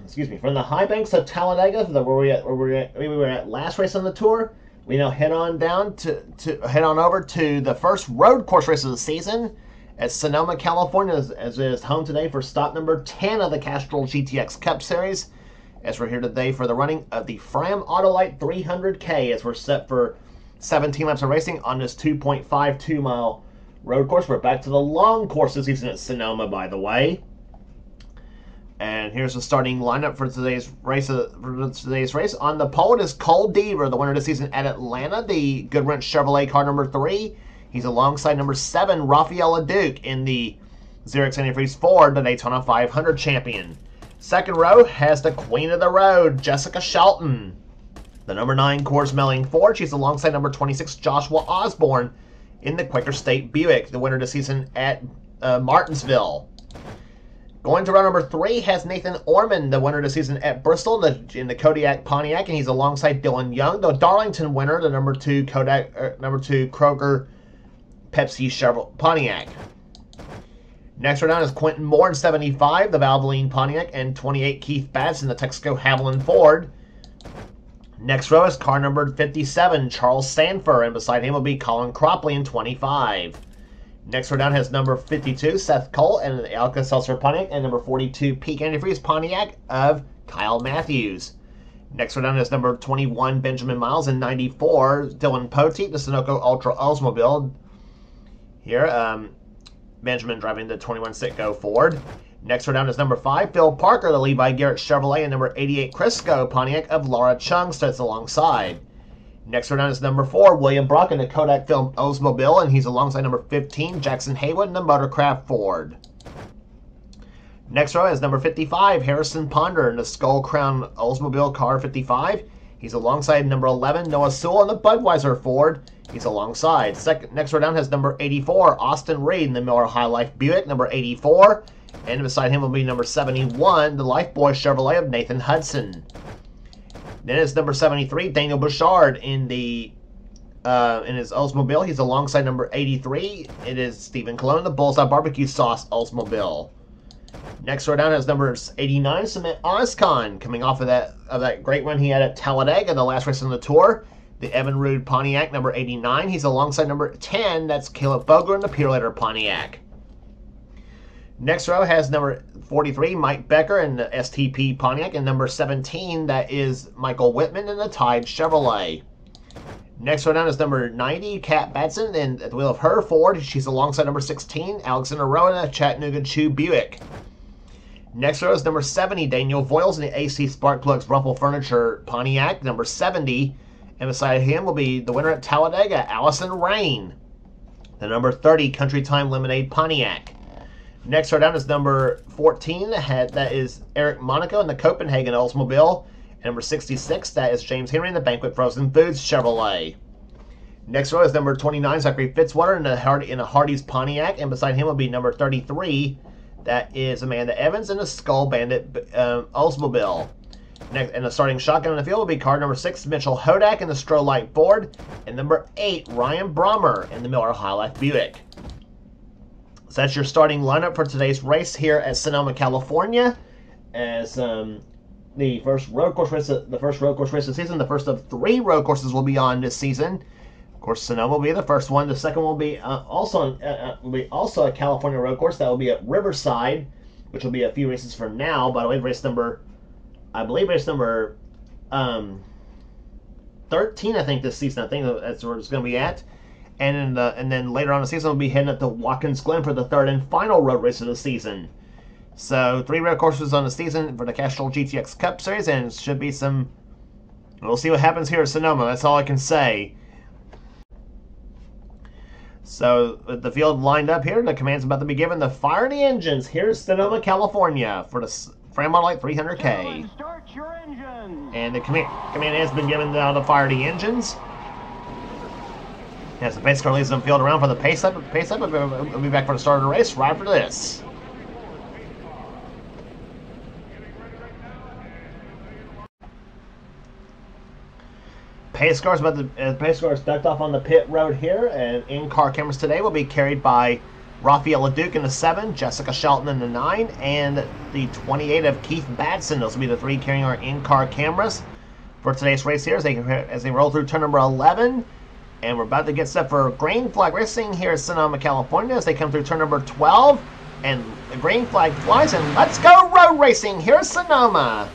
excuse me, from the high banks of Talladega, where we were at last race on the tour, we now head on over to the first road course race of the season at Sonoma, California, as it is home today for stop number 10 of the Castrol GTX Cup Series. As we're here today for the running of the Fram Autolite 300K, as we're set for 17 laps of racing on this 2.52 mile road course. We're back to the long course this season at Sonoma, by the way. And here's the starting lineup for today's race. On the pole is Cole Deaver, the winner of the season at Atlanta, the Goodwrench Chevrolet car number 3. He's alongside number 7, Rafael LeDuc, in the Xerox Antifreeze Ford, the Daytona 500 champion. Second row has the queen of the road, Jessica Shelton, the number 9 Coors Melling Ford. She's alongside number 26, Joshua Osborne, in the Quaker State Buick, the winner of the season at Martinsville. Going to row number 3 has Nathan Orman, the winner of the season at Bristol, in the KODIAK Pontiac, and he's alongside Dylan Young, the Darlington winner, the number 2 Kroger Pepsi Chevrolet Pontiac. Next row down is Quentin Moore in 75, the Valvoline Pontiac, and 28 Keith Batts in the Texaco Haviland Ford. Next row is car number 57, Charles Sanford, and beside him will be Colin Cropley in 25. Next row down has number 52, Seth Cole, and the Alka-Seltzer Pontiac, and number 42, Peak Antifreeze Pontiac of Kyle Matthews. Next row down is number 21, Benjamin Miles, and 94, Dylan Poteet, the Sunoco Ultra Oldsmobile. Here, Benjamin driving the 21 Citgo Ford. Next row down is number 5, Phil Parker, the Levi Garrett Chevrolet, and number 88, Crisco Pontiac of Laura Chung sits alongside. Next row down is number 4, William Brock in the Kodak Film Oldsmobile, and he's alongside number 15, Jackson Haywood in the Motorcraft Ford. Next row is number 55, Harrison Ponder in the Skull Crown Oldsmobile car 55. He's alongside number 11, Noah Sewell in the Budweiser Ford. He's alongside. Next row down has number 84, Austin Reed in the Miller High Life Buick, number 84. And beside him will be number 71, the Lifebuoy Chevrolet of Nathan Hudson. Then it's number 73, Daniel Bouchard in his Oldsmobile. He's alongside number 83. It is Stephen Colon, the Bullseye Barbecue Sauce Oldsmobile. Next row down has number 89, Cement Oscon, coming off of that great run he had at Talladega, the last race on the tour. The Evan Rude Pontiac, number 89. He's alongside number 10. That's Caleb Boger in the Purelator Pontiac. Next row has number 43, Mike Becker in the STP Pontiac, and number 17, that is Michael Whitman in the Tide Chevrolet. Next row down is number 90, Kat Batson in at the wheel of her Ford. She's alongside number 16, Alexander Rowan in the Chattanooga Chew Buick. Next row is number 70, Daniel Voiles in the AC Sparkplugs Rumpel Furniture Pontiac, number 70. And beside him will be the winner at Talladega, Allison Rain, the number 30 Country Time Lemonade Pontiac. Next row down is number 14, that is Eric Monaco in the Copenhagen Oldsmobile. And number 66, that is James Henry in the Banquet Frozen Foods Chevrolet. Next row is number 29, Zachary Fitzwater in a Hardee's Pontiac. And beside him will be number 33, that is Amanda Evans in the Skull Bandit Oldsmobile. Next, and the starting shotgun in the field will be car number 6, Mitchell Hodak in the Strolight Ford, and number 8, Ryan Brommer in the Miller High Life Buick. So that's your starting lineup for today's race here at Sonoma, California, as the first road course race of the season. The first of 3 road courses will be on this season. Of course, Sonoma will be the first one. The second will be also a California road course that will be at Riverside, which will be a few races from now. By the way, I believe race number 13, I think, this season. I think that's where it's going to be at. And then later on in the season, we'll be heading up to Watkins Glen for the 3rd and final road race of the season. So 3 road courses on the season for the Castrol GTX Cup Series, and it should be some... We'll see what happens here at Sonoma. That's all I can say. So with the field lined up here, the command's about to be given. The fire the engines. Here's Sonoma, California for the Fram Autolite 300K. Start your engines. And the command has been given now to fire the engines. As the pace car leaves them field around for the pace up, we'll be back for the start of the race right after this. Pace cars ducked off on the pit road here, and in-car cameras today will be carried by Raphael LeDuc in the 7, Jessica Shelton in the 9, and the 28 of Keith Batson. Those will be the 3 carrying our in-car cameras for today's race here as they roll through turn number 11. And we're about to get set for green flag racing here at Sonoma, California as they come through turn number 12. And the green flag flies, and let's go road racing here at Sonoma.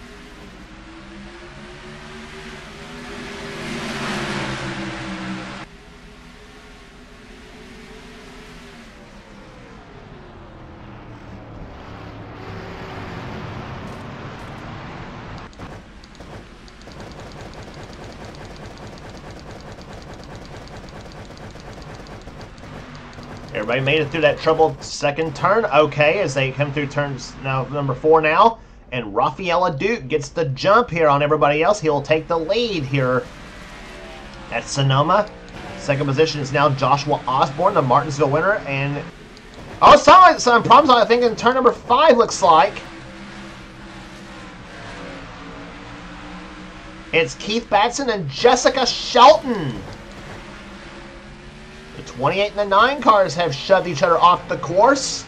Everybody made it through that troubled second turn. Okay, as they come through turns now number 4 now. And Raphael LeDuc gets the jump here on everybody else. He'll take the lead here at Sonoma. Second position is now Joshua Osborne, the Martinsville winner. And oh, some problems I think in turn number 5 looks like. It's Keith Batson and Jessica Shelton. The 28 and the 9 cars have shoved each other off the course.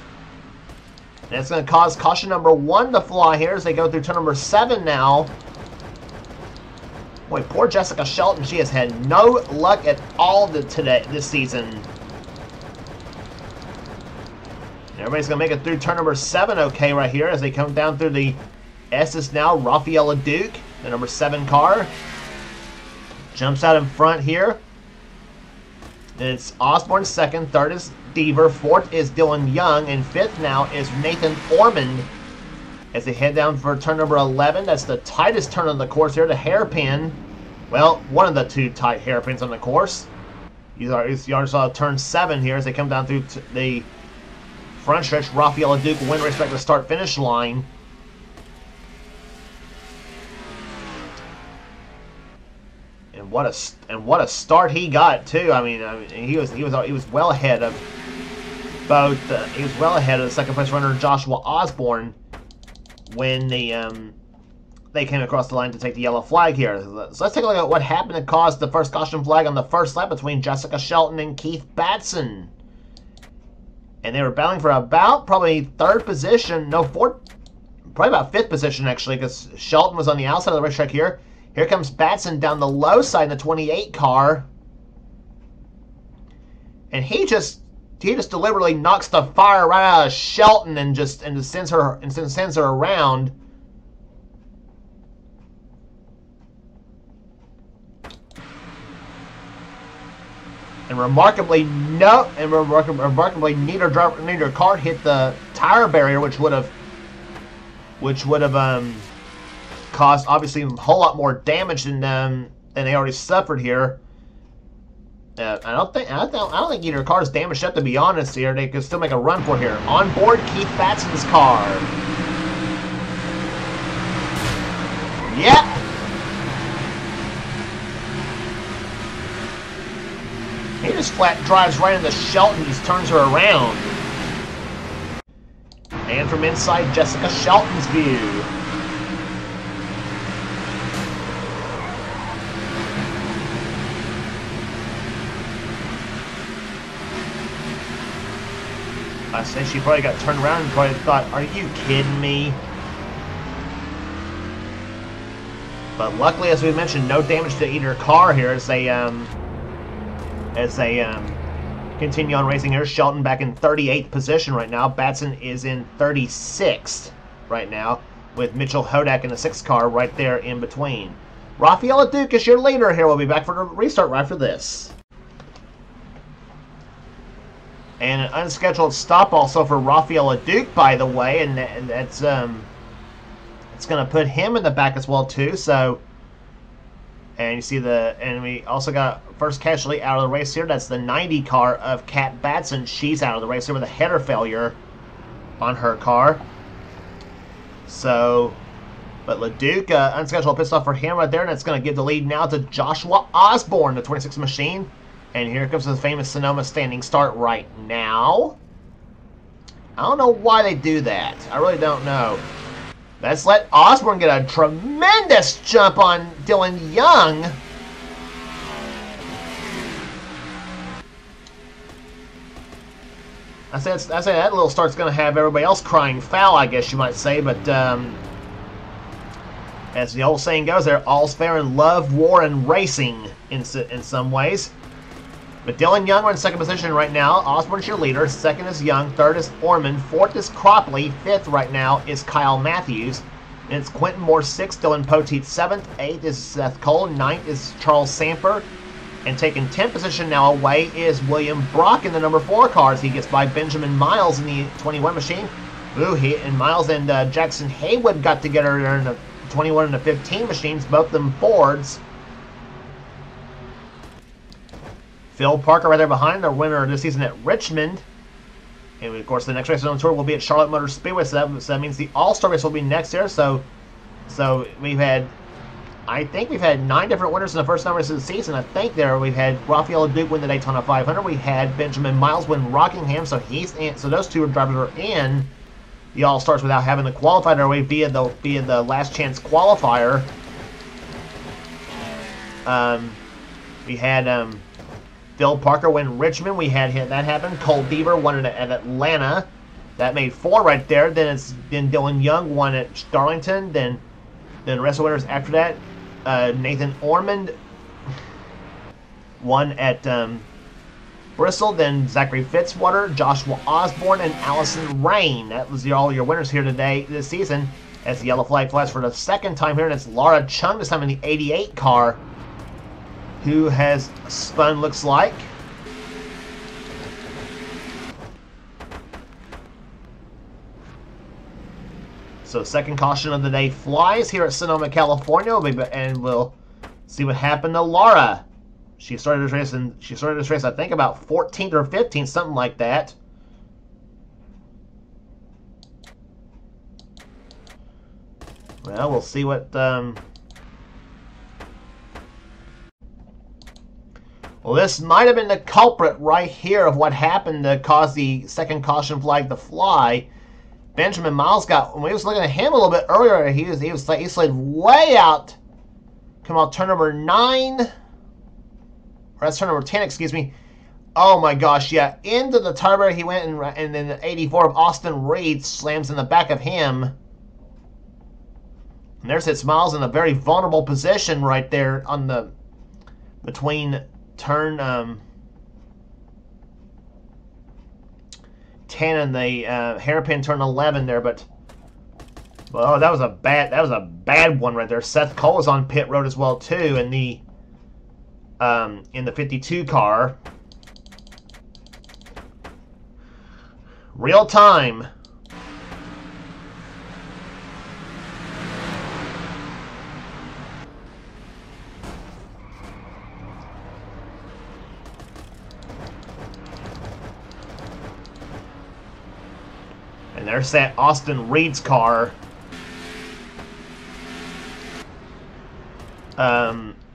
And that's going to cause caution number 1 to fly here as they go through turn number 7 now. Boy, poor Jessica Shelton. She has had no luck at all this season. And everybody's going to make it through turn number 7 okay right here as they come down through the S's now. Raphael LeDuc, the number 7 car, jumps out in front here. And it's Osborne second, third is Deaver, fourth is Dylan Young, and fifth now is Nathan Ormond as they head down for turn number 11. That's the tightest turn on the course here, the hairpin. Well, one of the 2 tight hairpins on the course. You already saw turn 7 here as they come down through the front stretch. Raphael LeDuc will win race back to the start-finish line. And what a start he got too. I mean he was well ahead of both. He was well ahead of the second place runner Joshua Osborne when they came across the line to take the yellow flag here. So let's take a look at what happened to cause the first caution flag on the first lap between Jessica Shelton and Keith Batson. And they were battling for about probably third position, no fourth, probably about fifth position actually, because Shelton was on the outside of the racetrack here. Here comes Batson down the low side in the 28 car. And he just deliberately knocks the fire right out of Shelton and sends her around. And remarkably neither car hit the tire barrier, which would have caused obviously a whole lot more damage than they already suffered here. I don't think either car is damaged up, to be honest. Here they could still make a run for it here. On board Keith Batson's car. Yep. He just flat drives right into Shelton, just turns her around. And from inside Jessica Shelton's view. I say she probably got turned around and probably thought, "Are you kidding me?" But luckily, as we mentioned, no damage to either car here as they continue on racing here. Shelton back in 38th position right now. Batson is in 36th right now, with Mitchell Hodak in the 6th car right there in between. Raphael LeDuc is your leader here. We'll be back for the restart right after this. And an unscheduled stop also for Raphael LeDuc, by the way, and that's it's going to put him in the back as well too. So, and you see and we also got first casualty out of the race here. That's the 90 car of Kat Batson. She's out of the race here with a header failure on her car. So, but LeDuc, unscheduled pit stop for him right there, and it's going to give the lead now to Joshua Osborne, the 26 machine. And here comes the famous Sonoma standing start right now. I don't know why they do that. I really don't know. Let's let Osborne get a tremendous jump on Dylan Young. I say that little start's going to have everybody else crying foul, I guess you might say, but as the old saying goes, there, all's fair in love, war, and racing in some ways. But Dylan Young are in second position right now. Osborne's your leader. Second is Young. Third is Orman. Fourth is Cropley. Fifth right now is Kyle Matthews. And it's Quentin Moore sixth. Dylan Poteet seventh. Eighth is Seth Cole. Ninth is Charles Samper. And taking 10th position now away is William Brock in the number 4 cars. He gets by Benjamin Miles in the 21 machine. Ooh, and Miles and Jackson Haywood got together in the 21 and the 15 machines, both of them Fords. Phil Parker right there behind, the winner this season at Richmond. And of course, the next race on the tour will be at Charlotte Motor Speedway, so that means the All-Star race will be next year. So we've had, I think we've had 9 different winners in the first 9 races of the season. I think we've had Rafael Duke win the Daytona 500. We had Benjamin Miles win Rockingham, so those two drivers are in the All-Stars without having to qualify their way via the last chance qualifier. We had Phil Parker win Richmond. We had that happen. Cole Deaver won at Atlanta. That made 4 right there. Then Dylan Young won at Darlington. Then the rest of the winners after that. Nathan Ormond won at Bristol. Then Zachary Fitzwater, Joshua Osborne, and Allison Rain. That was all your winners here this season. As the yellow flag flies for the second time here, and it's Laura Chung this time in the 88 car, who has spun, looks like. So second caution of the day flies here at Sonoma, California, and we'll see what happened to Laura. She started this race, I think, about 14th or 15th, something like that. Well, we'll see what. Well, this might have been the culprit right here of what happened to cause the second caution flag to fly. Benjamin Miles when we was looking at him a little bit earlier, he slid way out. Come on, turn number 9. Or that's turn number 10, excuse me. Oh my gosh, yeah. Into the turbo he went, and then the 84 of Austin Reed slams in the back of him. And there sits Miles in a very vulnerable position right there on the between turn 10 and the hairpin turn 11 there, but well, that was a bad one right there. Seth Cole is on pit road as well too in the 52 car. Real time. And there's that Austin Reed's car.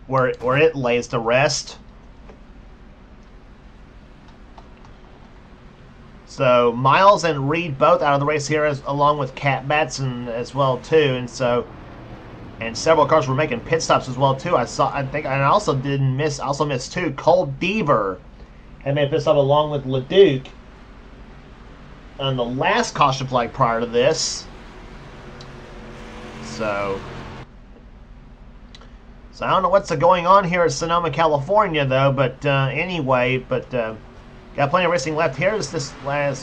Where it lays to rest. So Miles and Reed both out of the race here, along with Kat Batson as well too, and several cars were making pit stops as well too. I also missed too. Cole Deaver had made a pit stop along with LeDuc on the last caution flag prior to this. So I don't know what's going on here at Sonoma, California, though. But anyway, got plenty of racing left here. As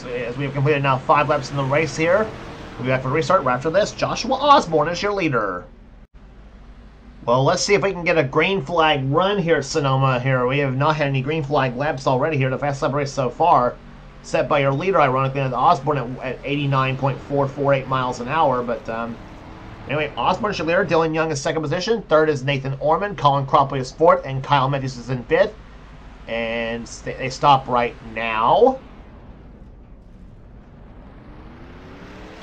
we have completed now 5 laps in the race here. We'll be back for the restart right after this. Joshua Osborne is your leader. Well, let's see if we can get a green flag run here at Sonoma. Here we have not had any green flag laps already here. The fast lap race so far, set by your leader, ironically, Osborne at 89.448 miles an hour. But anyway, Osborne's your leader. Dylan Young is second position. Third is Nathan Orman. Colin Cropley is fourth. And Kyle Matthews is in fifth. And they stop right now.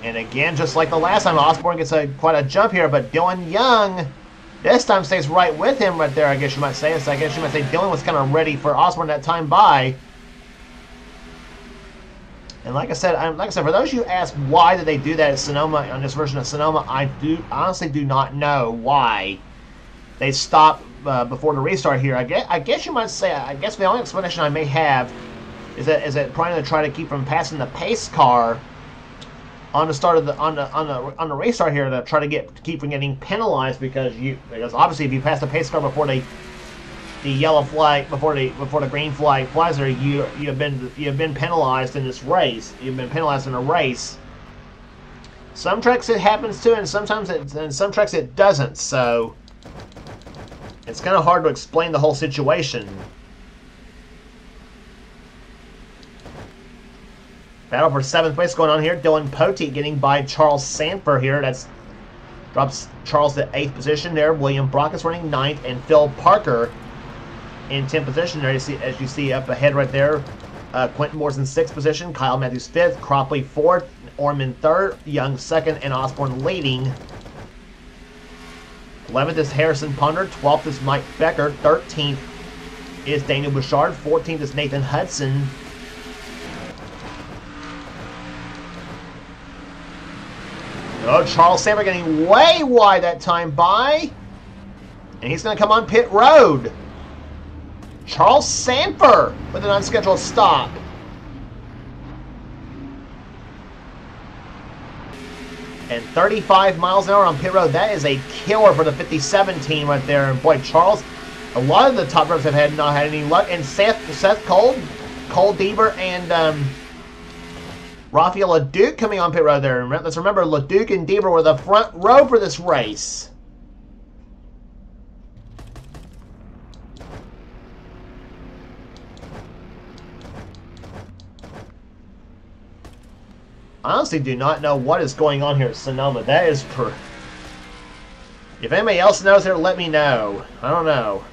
And again, just like the last time, Osborne gets quite a jump here. But Dylan Young this time stays right with him right there, I guess you might say. So I guess you might say Dylan was kind of ready for Osborne that time by. And like I said, for those of you who ask why did they do that at Sonoma, on this version of Sonoma, I honestly do not know why they stopped before the restart here. I guess you might say, I guess the only explanation I may have is it probably going to try to keep from passing the pace car on the start of on the race start here to try to keep from getting penalized because obviously if you pass the pace car before the yellow flag before the green flag flies there, you've been penalized in this race. You've been penalized in a race. Some tracks it happens to, and some tracks it doesn't. So it's kind of hard to explain the whole situation. Battle for 7th place going on here. Dylan Poteet getting by Charles Sanford here. That's drops Charles to 8th position there. William Brock is running 9th, and Phil Parker in 10th position there. As you see up ahead right there, Quentin Moore's in 6th position. Kyle Matthews 5th. Cropley 4th. Orman 3rd. Young 2nd, and Osborne leading. 11th is Harrison Ponder. 12th is Mike Becker. 13th is Daniel Bouchard. 14th is Nathan Hudson. Oh, Charles Sanford getting way wide that time by. And he's going to come on pit road. Charles Sanford with an unscheduled stop. And 35 miles an hour on pit road. That is a killer for the 57 team right there. And boy, Charles, a lot of the top drivers have not had any luck. And Seth Cole Deaver, and Rafael LeDuc coming on pit road there. Let's remember, LeDuc and Deaver were the front row for this race. I honestly do not know what is going on here at Sonoma. That is If anybody else knows there, let me know. I don't know.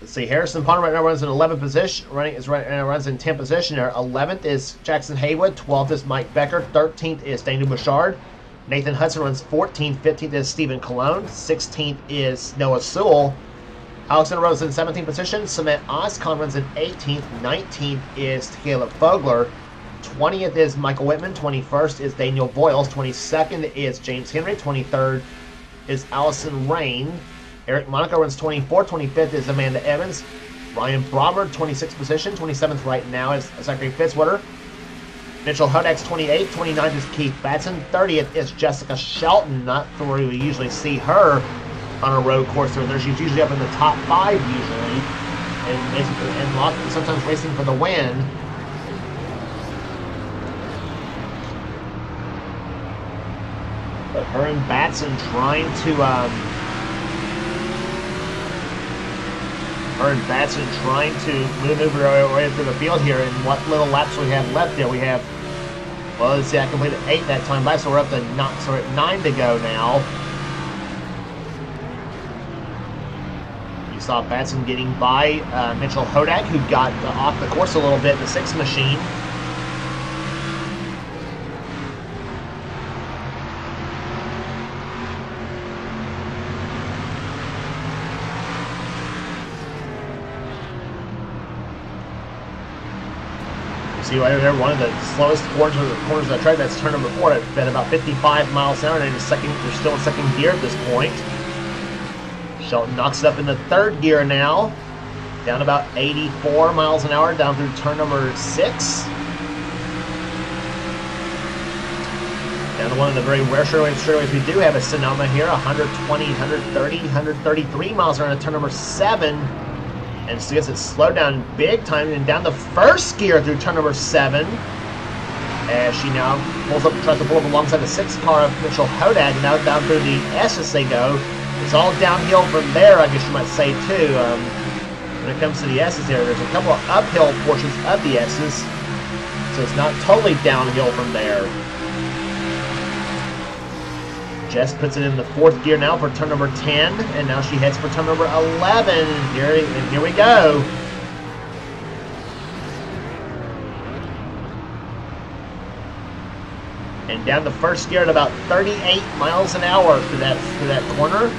Let's see, Harrison Ponder right now runs in 11th position. Runs in 10th position there. 11th is Jackson Haywood. 12th is Mike Becker. 13th is Daniel Bouchard. Nathan Hudson runs 14th. 15th is Stephen Colon. 16th is Noah Sewell. Alexander Rose in 17th position. Cement Oscon runs in 18th. 19th is Caleb Fogler. 20th is Michael Whitman. 21st is Daniel Boyles. 22nd is James Henry. 23rd is Allison Rain. Eric Monaco runs 24th. 25th is Amanda Evans. Ryan Brommer, 26th position. 27th right now is Zachary Fitzwater. Mitchell Hodak's 28th. 29th is Keith Batson. 30th is Jessica Shelton. Not where we usually see her on a road course or there. She's usually up in the top 5 usually. And sometimes racing for the win. But her and Batson trying to maneuver our way through the field here. And what little laps we have left there, we have, well, let's see, I completed 8 that time last, so we're up to 9, so we're at 9 to go now. You saw Batson getting by Mitchell Hodak, who got off the course a little bit in the 6 machine. See right there, one of the slowest corners of the track. That's turn number 4 at about 55 miles an hour. And they're still in second gear at this point. Shelton knocks it up in the 3rd gear now, down about 84 miles an hour, down through turn number 6. Down to one of the very rare straightaways we do have at Sonoma here, 120, 130, 133 miles an hour at turn number 7. And so gets it slowed down big time and down the 1st gear through turn number 7. As she now tries to pull up alongside the 6th car of Mitchell Hodak, and now down through the S as they go. It's all downhill from there, I guess you might say, too. When it comes to the S's there, there's a couple of uphill portions of the S's, so it's not totally downhill from there. Jess puts it in the 4th gear now for turn number 10, and now she heads for turn number 11. And here we go. And down the 1st gear at about 38 miles an hour through that corner.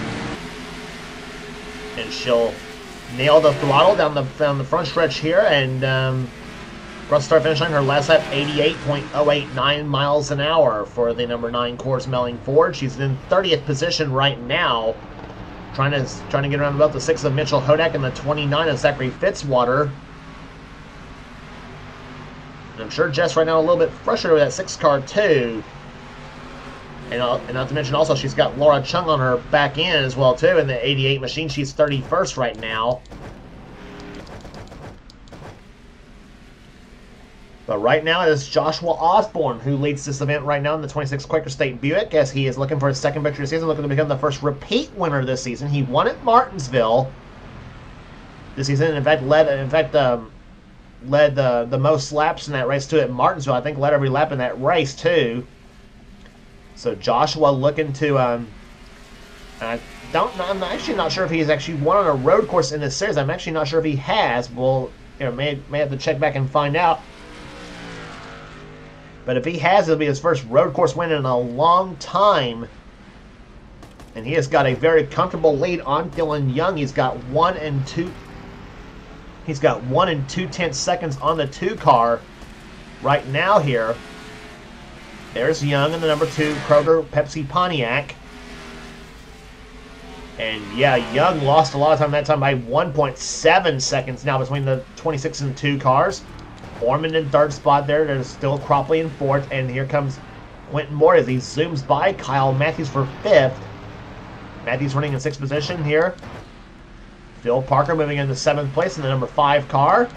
And she'll nail the throttle down the front stretch here, and Russ start finish line. Her last lap 88.089 miles an hour for the number 9 Coors Melling Ford. She's in 30th position right now, trying to get around about the 6 of Mitchell Hodak and the 29 of Zachary Fitzwater. And I'm sure Jess right now a little bit frustrated with that 6 car too. And not to mention also she's got Laura Chung on her back end as well too in the 88 machine. She's 31st right now. But right now it is Joshua Osborne who leads this event right now in the 26 Quaker State Buick, as he is looking for his second victory of the season, looking to become the first repeat winner this season. He won at Martinsville this season. In fact, led the most laps in that race too at Martinsville. I think led every lap in that race too. So Joshua looking to I'm actually not sure if he's actually won on a road course in this series. I'm actually not sure if he has. We'll may have to check back and find out. But if he has, it'll be his first road course win in a long time. And he has got a very comfortable lead on Dylan Young. He's got 1 and 2. He's got 1 and 2/10 seconds on the 2 car right now here. There's Young in the number 2 Kroger Pepsi Pontiac. And yeah, Young lost a lot of time that time by 1.7 seconds now between the 26 and 2 cars. Ormond in 3rd spot there. There's still Cropley in 4th. And here comes Quentin Moore as he zooms by Kyle Matthews for 5th. Matthews running in 6th position here. Phil Parker moving into 7th place in the number 5 car.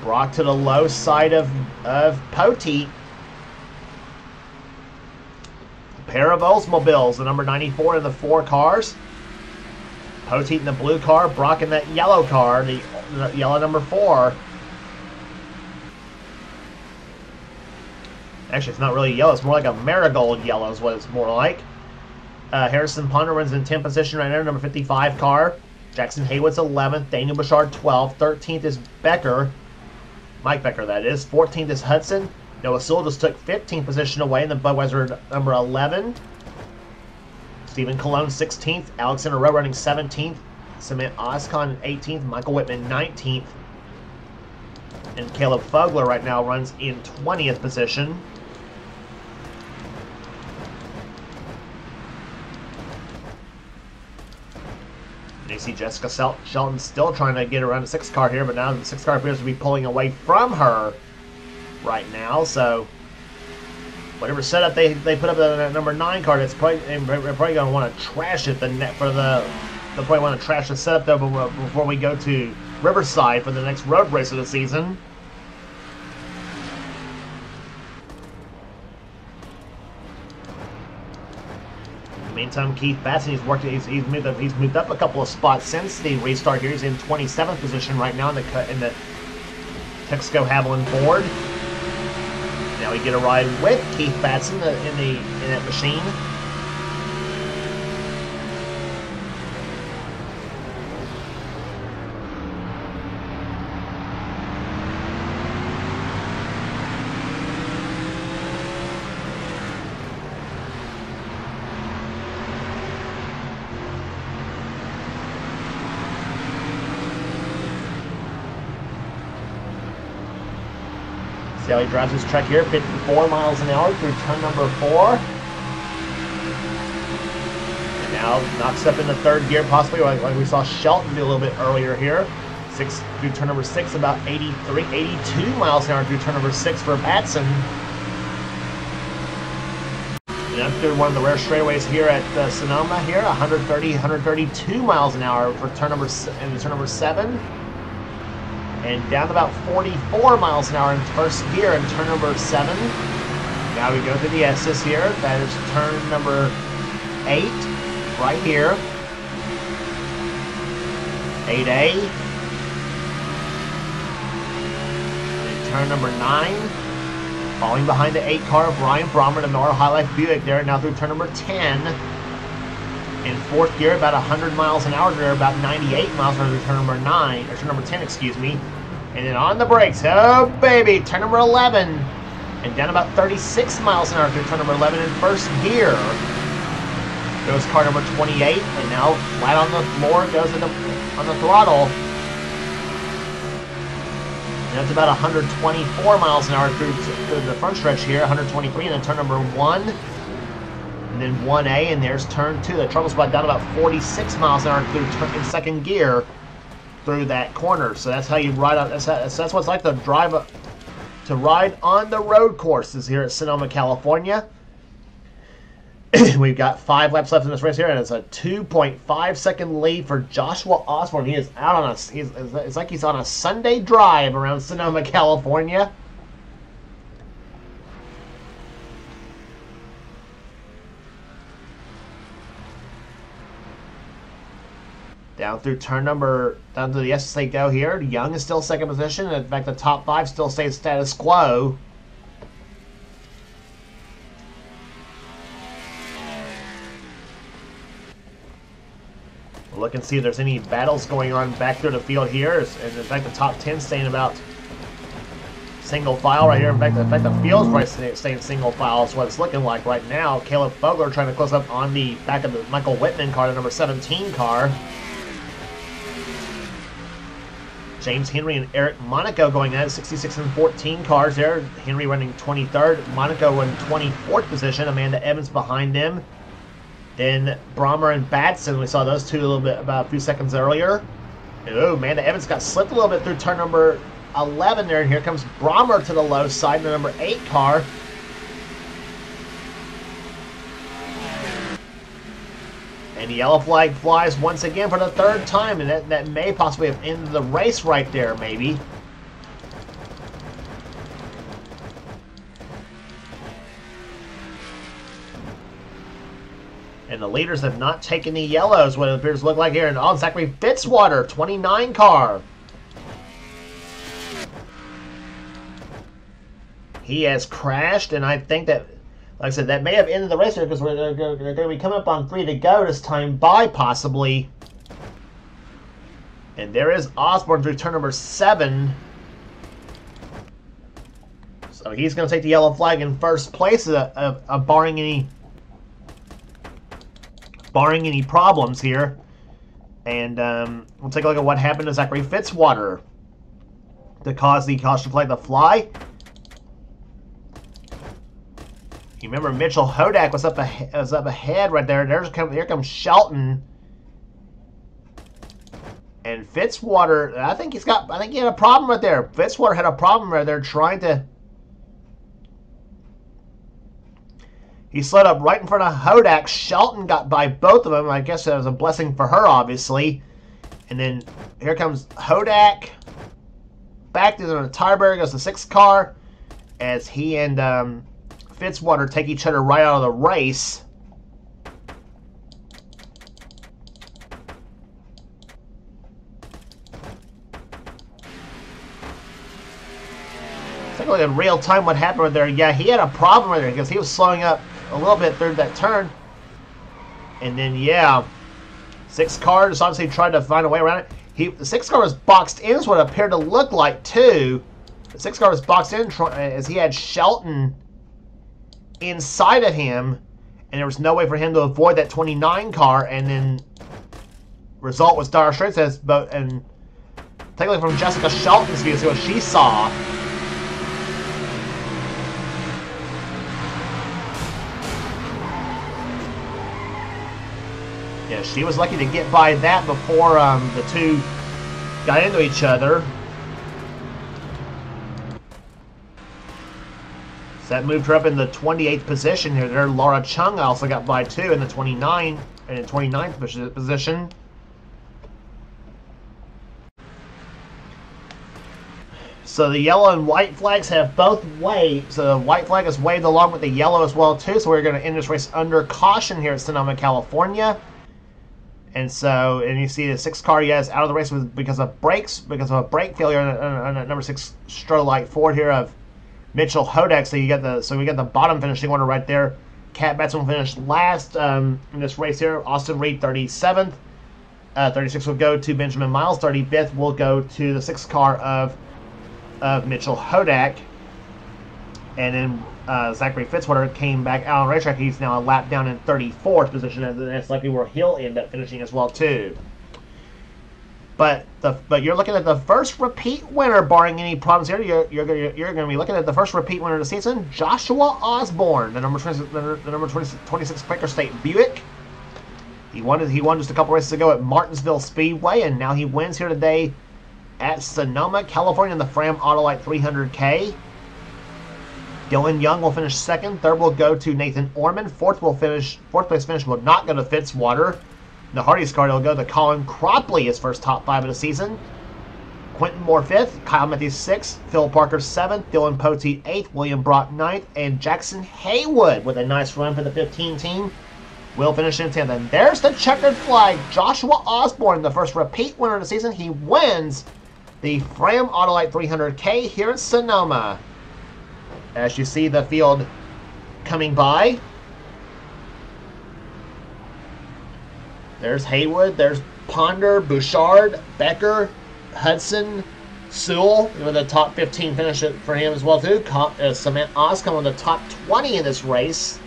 Brought to the low side of Poteet. A pair of Oldsmobiles, the number 94 in the 4 cars. Poteet in the blue car, Brock in that yellow car, the yellow number 4. Actually, it's not really yellow. It's more like a marigold yellow is what it's more like. Harrison Ponder runs in 10th position right now, number 55 car. Jackson Haywood's 11th. Daniel Bouchard 12th. 13th is Becker. Mike Becker, that is. 14th is Hudson. Noah Sewell just took 15th position away in the Budweiser number 11. Stephen Cologne 16th. Alexander Rowe running 17th. Cement Oscon 18th. Michael Whitman 19th. And Caleb Fogler right now runs in 20th position. And you see Jessica Shelton still trying to get around the 6 car here, but now the 6 car appears to be pulling away from her right now. So whatever setup they put up in that number 9 car, they're probably going to want to trash it. They'll probably want to trash the setup though before we go to Riverside for the next road race of the season. Meantime, Keith Batson, he's moved up a couple of spots since the restart here. He's in 27th position right now in the Texaco Haviland Ford. Now we get a ride with Keith Batson in that machine. See how he drives his truck here, 54 miles an hour through turn number 4. And now knocks up into 3rd gear, possibly like we saw Shelton do a little bit earlier here. 6 through turn number 6, about 82 miles an hour through turn number 6 for Batson. And up through one of the rare straightaways here at Sonoma here, 132 miles an hour for turn number 7. And down to about 44 miles an hour in 1st gear in turn number 7. Now we go to the S's here. That is turn number 8 right here. 8A. And turn number 9. Falling behind the 8 car of Ryan Brommer, the Nora High Life Buick there. Now through turn number 10. In 4th gear, about 100 miles an hour there, about 98 miles an hour through turn number 9, or turn number 10, excuse me. And then on the brakes, oh baby, turn number 11. And down about 36 miles an hour through turn number 11 in 1st gear. Goes car number 28, and now flat on the floor, goes on the throttle. That's about 124 miles an hour through the front stretch here, 123, and then turn number 1. And then 1A, and there's turn 2. The trouble spot down about 46 miles an hour through in second gear through that corner. So that's how you ride on. That's what it's like to ride on the road courses here at Sonoma, California. We've got 5 laps left in this race here, and it's a 2.5 second lead for Joshua Osborne. He is out on it's like he's on a Sunday drive around Sonoma, California. Down to the S they go here. Young is still second position. In fact, the top 5 still stays status quo. Look and see if there's any battles going on back through the field here. And in fact, the top 10 staying about single file right here. In fact, the field's probably staying single file is what it's looking like right now. Caleb Fogler trying to close up on the back of the Michael Whitman car, the number 17 car. James Henry and Eric Monaco going at it, 66 and 14 cars there. Henry running 23rd, Monaco in 24th position. Amanda Evans behind them. Then Brommer and Batson, we saw those two about a few seconds earlier. Oh, Amanda Evans got slipped a little bit through turn number 11 there, and here comes Brommer to the low side, the number 8 car. And the yellow flag flies once again for the 3rd time, and that may possibly have ended the race right there, maybe. And the leaders have not taken the yellows, what it appears to look like here. And Zachary Fitzwater, 29 car. He has crashed, and I think that, like I said, that may have ended the race here because they're going to be coming up on 3 to go this time by, possibly. And there is Osborne through turn number 7. So he's going to take the yellow flag in first place, barring any problems here. And we'll take a look at what happened to Zachary Fitzwater to cause the caution flag to fly. You remember Mitchell Hodak was up ahead right there. Here comes Shelton. And Fitzwater, I think he had a problem right there. Fitzwater had a problem right there trying to. He slid up right in front of Hodak. Shelton got by both of them. I guess that was a blessing for her, obviously. And then here comes Hodak. Back to the tire barrier goes the 6th car as he and Fitzwater take each other right out of the race. Take a look at real time what happened right there. Yeah, he had a problem right there because he was slowing up a little bit through that turn. And then, yeah, 6 car just obviously tried to find a way around it. The 6 car was boxed in, is what it appeared to look like, too. The 6 car was boxed in as he had Shelton inside of him, and there was no way for him to avoid that 29 car, and then result was dire straits as boat. And take a look from Jessica Shelton's view to see what she saw. Yeah, she was lucky to get by that before the two got into each other. So that moved her up in the 28th position here. There, Laura Chung also got by too in the 29th position. So the yellow and white flags have both waved. So the white flag is waved along with the yellow as well too. So we're going to end this race under caution here at Sonoma, California. And so, and you see the 6 car, yes, out of the race because of a brake failure on that number 6 Strolite Ford here of Mitchell Hodak. So we got the bottom finishing order right there. Cat Batson finished last in this race here. Austin Reed 37th. 36th will go to Benjamin Miles. 35th will go to the 6 car of Mitchell Hodak. And then Zachary Fitzwater came back out on the racetrack. He's now a lap down in 34th position, and that's likely where he'll end up finishing as well too. But you're looking at the first repeat winner, barring any problems here. You're going to be looking at the first repeat winner of the season, Joshua Osborne, the number 26 Quaker State Buick. He won just a couple races ago at Martinsville Speedway, and now he wins here today at Sonoma, California, in the Fram Autolite 300K. Dylan Young will finish second. Third will go to Nathan Orman. Fourth place finish will not go to Fitzwater. In the Hardy's card, it'll go to Colin Cropley, his first top 5 of the season. Quentin Moore 5th, Kyle Matthews 6th, Phil Parker 7th, Dylan Pote 8th, William Brock 9th, and Jackson Haywood, with a nice run for the 15 team, will finish in 10th. And there's the checkered flag. Joshua Osborne, the first repeat winner of the season. He wins the Fram Autolite 300K here at Sonoma. As you see the field coming by, there's Haywood, there's Ponder, Bouchard, Becker, Hudson, Sewell with a top 15 finish for him as well too. Cement Oscom on the top 20 in this race.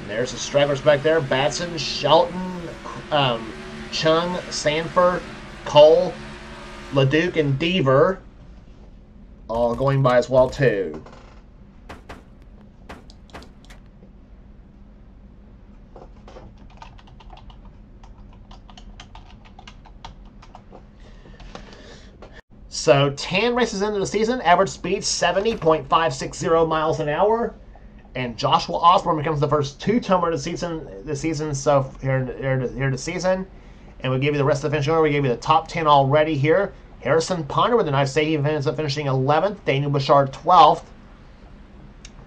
And there's the stragglers back there: Batson, Shelton, Chung, Sanford, Cole, LeDuc, and Deaver, all going by as well too. So 10 races into the season, average speed 70.560 miles an hour, and Joshua Osborne becomes the first two-tomer this season. So here this season, and we give you the rest of the finishing order. We gave you the top 10 already here. Harrison Ponder with a nice save. He ends up finishing 11th. Daniel Bouchard 12th.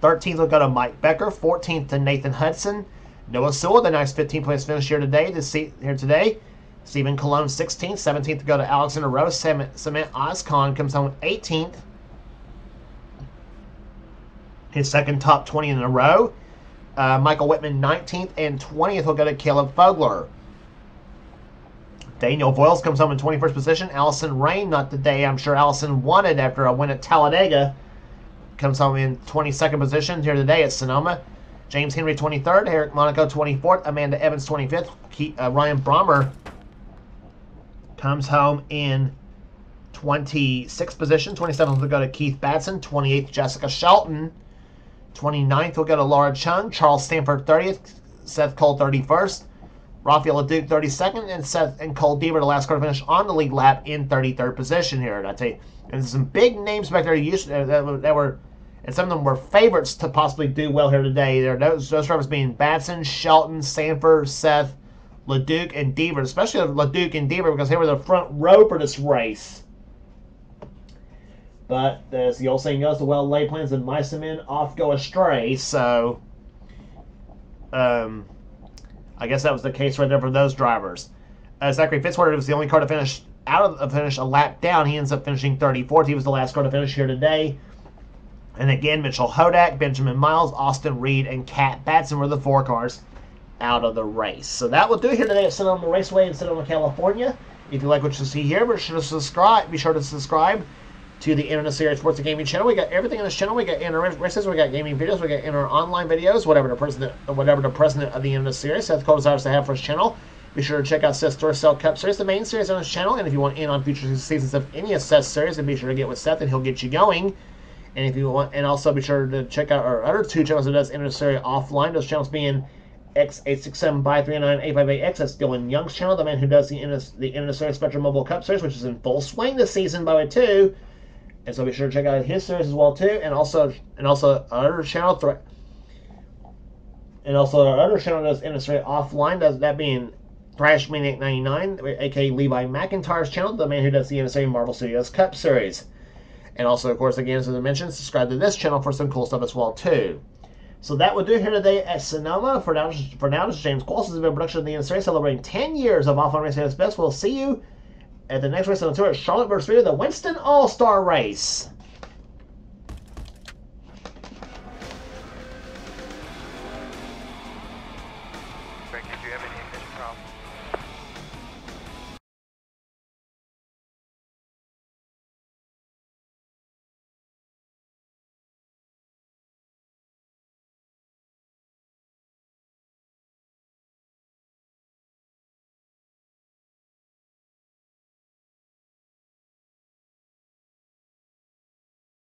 13th will go to Mike Becker. 14th to Nathan Hudson. Noah Sewell with a nice 15th place finish here today. Stephen Cologne 16th. 17th to go to Alexander Rose. Cement Oscon comes home with 18th. His second top 20 in a row. Michael Whitman 19th, and 20th will go to Caleb Fogler. Daniel Voiles comes home in 21st position. Allison Rain, not the day I'm sure Allison wanted after a win at Talladega, comes home in 22nd position here today at Sonoma. James Henry 23rd. Eric Monaco 24th. Amanda Evans 25th. Ryan Brommer comes home in 26th position. 27th will go to Keith Batson. 28th, Jessica Shelton. 29th will go to Laura Chung. Charles Stanford 30th. Seth Cole 31st. Rafael LeDuc 32nd. And Cole Deaver, the last car to finish on the lead lap, in 33rd position here. And I tell you, and there's some big names back there that were, and some of them were favorites to possibly do well here today. Those drivers being Batson, Shelton, Stanford, Seth, LeDuc, and Deaver, especially LeDuc and Deaver, because they were the front row for this race. But as the old saying goes, the well-laid plans of mice and men oft go astray. So, I guess that was the case right there for those drivers. Zachary Fitzwater was the only car to finish a lap down. He ends up finishing 34th. He was the last car to finish here today. And again, Mitchell Hodak, Benjamin Miles, Austin Reed, and Kat Batson were the 4 cars out of the race. So that will do it here today at Sonoma Raceway in Sonoma, California. If you like what you see here, be sure to subscribe to the NNSCRA Sports and Gaming channel. We got everything on this channel. We got inner races, we got gaming videos, we got inner online videos, whatever the president of the NNSCRA, Seth Cole, desires to have for his channel. Be sure to check out Seth's Store Sell Cup Series, the main series on his channel. And if you want in on future seasons of any of Seth's series, then be sure to get with Seth and he'll get you going. And if you want, and also be sure to check out our other 2 channels that does NNSCRA offline. Those channels being X867-539-858X. That's Dylan Young's channel, the man who does the NNSCRA Spectrum Mobile Cup Series, which is in full swing this season, by the way, too. And so be sure to check out his series as well too, and also our other channel, does NNSCRA offline. Does that being Thrash Maniac 99, aka Levi McIntyre's channel, the man who does the NNSCRA Marvel Studios Cup Series. And also, of course, again, as I mentioned, subscribe to this channel for some cool stuff as well too. So that will do here today at Sonoma. For now, this is James Qualls. This has been a production of the NNSCRA celebrating 10 years of off-on racing at its best. We'll see you at the next race on the tour at Charlotte versus Rita, the Winston All-Star Race.